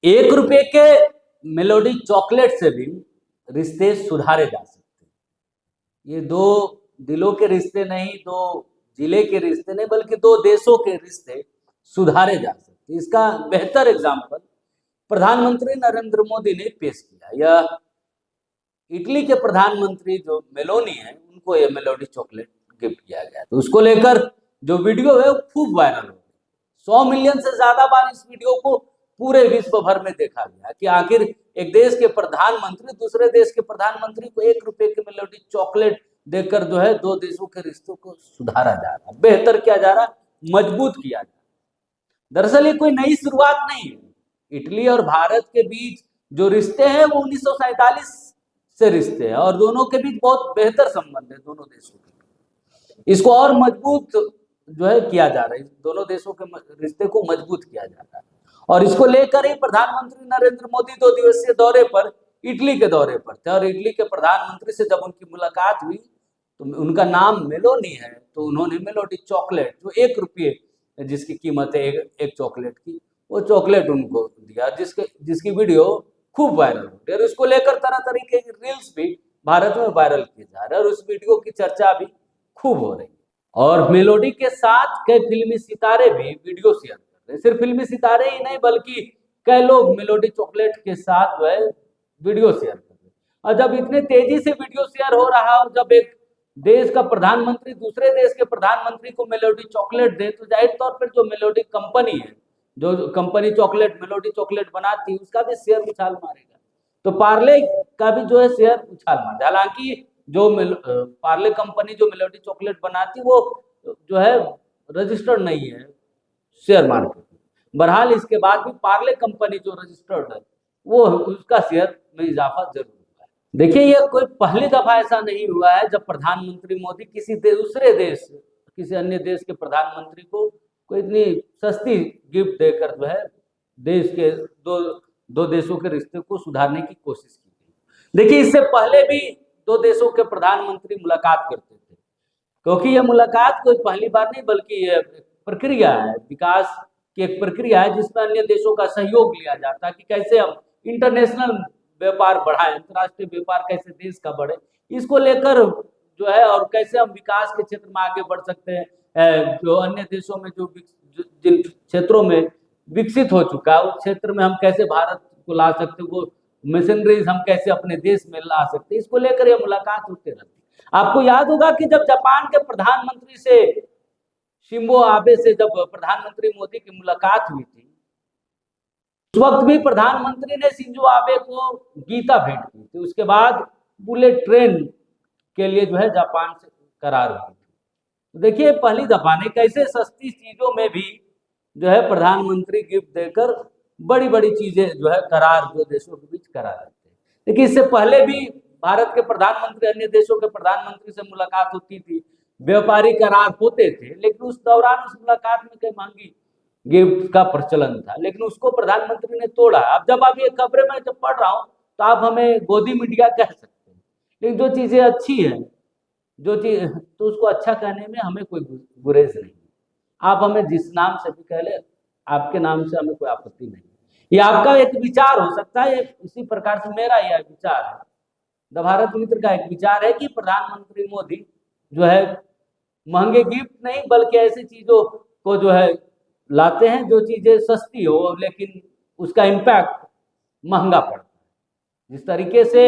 1 रुपए के melody chocolate से भी रिश्ते सुधारे जा सकते हैं। ये दो दिलों के रिश्ते नहीं, दो जिले के रिश्ते नहीं, बल्कि दो देशों के रिश्ते सुधारे जा सकते हैं। इसका बेहतर एग्जाम्पल प्रधानमंत्री नरेंद्र मोदी ने पेश किया। यह इटली के प्रधानमंत्री जो मेलोनी है, उनको यह मेलोडी चॉकलेट गिफ्ट किया गया। तो उसको लेकर जो वीडियो है वो खूब वायरल हो गई। 100 मिलियन से ज्यादा बार इस वीडियो को पूरे विश्व भर में देखा गया कि आखिर एक देश के प्रधानमंत्री दूसरे देश के प्रधानमंत्री को 1 रुपए के मेलोडी चॉकलेट देकर जो है दो देशों के रिश्तों को सुधारा जा रहा, बेहतर किया जा रहा, मजबूत किया जा रहा। दरअसल ये कोई नई शुरुआत नहीं है। इटली और भारत के बीच जो रिश्ते हैं वो 1947 से रिश्ते हैं और दोनों के बीच बहुत बेहतर संबंध है दोनों देशों के। इसको और मजबूत जो है किया जा रहा है, दोनों देशों के रिश्ते को मजबूत किया जा रहा है। और इसको लेकर ही प्रधानमंत्री नरेंद्र मोदी 2 दिवसीय दौरे पर इटली के दौरे पर थे और इटली के प्रधानमंत्री से जब उनकी मुलाकात हुई तो उनका नाम मेलोनी है, तो उन्होंने मेलोडी चॉकलेट जो 1 रुपये जिसकी कीमत है एक चॉकलेट की, वो चॉकलेट उनको दिया, जिसकी वीडियो खूब वायरल हो रही है। और इसको लेकर तरह तरीके की रील्स भी भारत में वायरल किए जा रहे हैं और उस वीडियो की चर्चा भी खूब हो रही है। और मेलोडी के साथ कई फिल्मी सितारे भी वीडियो शेयर कर रहे हैं। सिर्फ फिल्मी सितारे ही नहीं बल्कि कई लोग मेलोडी चॉकलेट के साथ जो है वीडियो शेयर कर रहे हैं। और जब इतने तेजी से वीडियो शेयर हो रहा हो, जब एक देश का प्रधानमंत्री दूसरे देश के प्रधानमंत्री को मेलोडी चॉकलेट दे, तो जाहिर तौर पर जो मेलोडी कंपनी है, जो कंपनी चॉकलेट मेलोडी चॉकलेट बनाती है, उसका भी शेयर उछाल मारेगा। तो पार्ले का भी जो है शेयर उछाल मारेगा। हालांकि जो पार्ले कंपनी जो मेलोडी चॉकलेट बनाती वो जो है रजिस्टर्ड नहीं है शेयर मार्केट में। बहरहाल इसके बाद भी पार्ले कंपनी जो रजिस्टर्ड है वो उसका शेयर में इजाफा जरूर हुआ है। देखिए, ये कोई पहली दफा ऐसा नहीं हुआ है जब प्रधानमंत्री मोदी किसी दूसरे देश किसी अन्य देश के प्रधानमंत्री को कोई इतनी सस्ती गिफ्ट देकर जो है देश के दो देशों के रिश्ते को सुधारने की कोशिश की गई। देखिए, इससे पहले भी 2 देशों के प्रधानमंत्री मुलाकात करते थे, क्योंकि यह मुलाकात कोई पहली बार नहीं बल्कि यह प्रक्रिया है, विकास की एक प्रक्रिया है जिसमें अन्य देशों का सहयोग लिया जाता है कि कैसे हम इंटरनेशनल व्यापार बढ़ाएं, अंतर्राष्ट्रीय व्यापार कैसे देश का बढ़े, इसको लेकर जो है और कैसे हम विकास के क्षेत्र में आगे बढ़ सकते हैं। जो अन्य देशों में जो जिन क्षेत्रों में विकसित हो चुका है उस क्षेत्र में हम कैसे भारत को ला सकते हैं, वो मशीनरीज हम कैसे अपने देश में ला सकते हैं, इसको लेकर यह मुलाकात होते रहती है। आपको याद होगा कि जब जापान के प्रधानमंत्री से शिंजो आबे से जब प्रधानमंत्री मोदी की मुलाकात हुई थी, उस वक्त भी प्रधानमंत्री ने शिंजो आबे को गीता भेंट की थी। उसके बाद बुलेट ट्रेन के लिए जो है जापान से करार हुई थी। देखिए, पहली दफा नहीं, कैसे सस्ती चीजों में भी जो है प्रधानमंत्री गिफ्ट देकर बड़ी बड़ी चीजें जो है करार दो देशों के बीच करा देते हैं। लेकिन इससे पहले भी भारत के प्रधानमंत्री अन्य देशों के प्रधानमंत्री से मुलाकात होती थी, व्यापारिक करार होते थे, लेकिन उस दौरान उस मुलाकात में कई महंगी गिफ्ट का प्रचलन था, लेकिन उसको प्रधानमंत्री ने तोड़ा। अब जब आप ये खबरें मैं जब पढ़ रहा हूँ तो आप हमें गोदी मीडिया कह सकते हैं, लेकिन जो चीजें अच्छी है जो चीज तो उसको अच्छा कहने में हमें कोई गुरेज नहीं। आप हमें जिस नाम से भी कह ले, आपके नाम से हमें कोई आपत्ति नहीं। ये आपका एक विचार हो सकता है, इसी प्रकार से मेरा यह विचार है, द भारत मित्र का एक विचार है कि प्रधानमंत्री मोदी जो है महंगे गिफ्ट नहीं बल्कि ऐसी चीजों को जो है लाते हैं जो चीजें सस्ती हो लेकिन उसका इम्पैक्ट महंगा पड़ता है। जिस तरीके से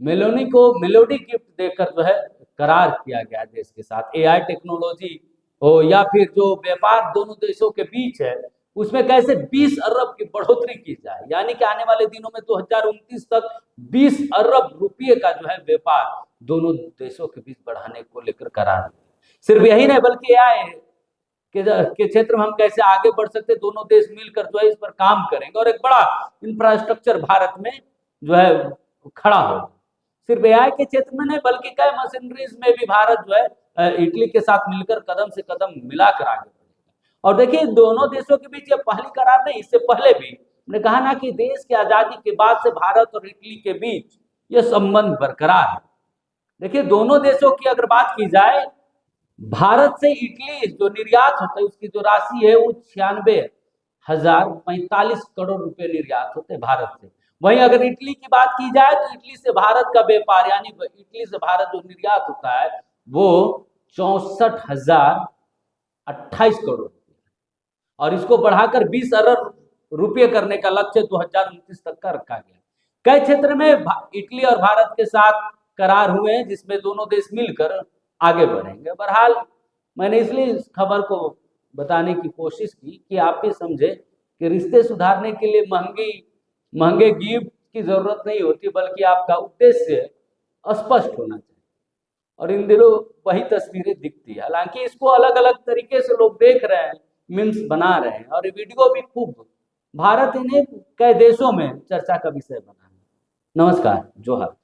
मेलोनी को मेलोडी गिफ्ट देकर जो है करार किया गया देश के साथ, एआई टेक्नोलॉजी हो या फिर जो व्यापार दोनों देशों के बीच है उसमें कैसे 20 अरब की बढ़ोतरी की जाए, यानी कि आने वाले दिनों में 2029 तक 20 अरब रुपये का जो है व्यापार दोनों देशों के बीच बढ़ाने को लेकर करार। सिर्फ यही नहीं बल्कि एआई के क्षेत्र में हम कैसे आगे बढ़ सकते, दोनों देश मिलकर जो है इस पर काम करेंगे और एक बड़ा इंफ्रास्ट्रक्चर भारत में जो है खड़ा होगा। सिर्फ एआई के क्षेत्र में नहीं बल्कि कई मशीनरीज में भी भारत जो है इटली के साथ मिलकर कदम से कदम मिलाकर आगे बढ़ेगा। और देखिए, दोनों देशों के बीच ये पहली करार नहीं, इससे पहले भी मैंने कहा ना कि देश की आजादी के बाद से भारत और इटली के बीच ये संबंध बरकरार है। देखिए, दोनों देशों की अगर बात की जाए, भारत से इटली जो निर्यात होता है उसकी जो राशि है वो 96 45 करोड़ रुपए निर्यात होते भारत से। वहीं अगर इटली की बात की जाए तो इटली से भारत का व्यापार यानी इटली से भारत जो निर्यात होता है वो 64,028 करोड़, और इसको बढ़ाकर 20 अरब रुपये करने का लक्ष्य 2029 तक का रखा गया। कई क्षेत्र में इटली और भारत के साथ करार हुए हैं जिसमें दोनों देश मिलकर आगे बढ़ेंगे। बहरहाल मैंने इसलिए इस खबर को बताने की कोशिश की कि आप भी समझे कि रिश्ते सुधारने के लिए महंगे गिफ्ट की जरूरत नहीं होती, बल्कि आपका उद्देश्य स्पष्ट होना चाहिए। और इन दिनों वही तस्वीरें दिखती है। हालांकि इसको अलग अलग तरीके से लोग देख रहे हैं, मीम्स बना रहे हैं, और ये वीडियो भी खूब भारत इन्हें कई देशों में चर्चा का विषय बना है। नमस्कार, जोहार।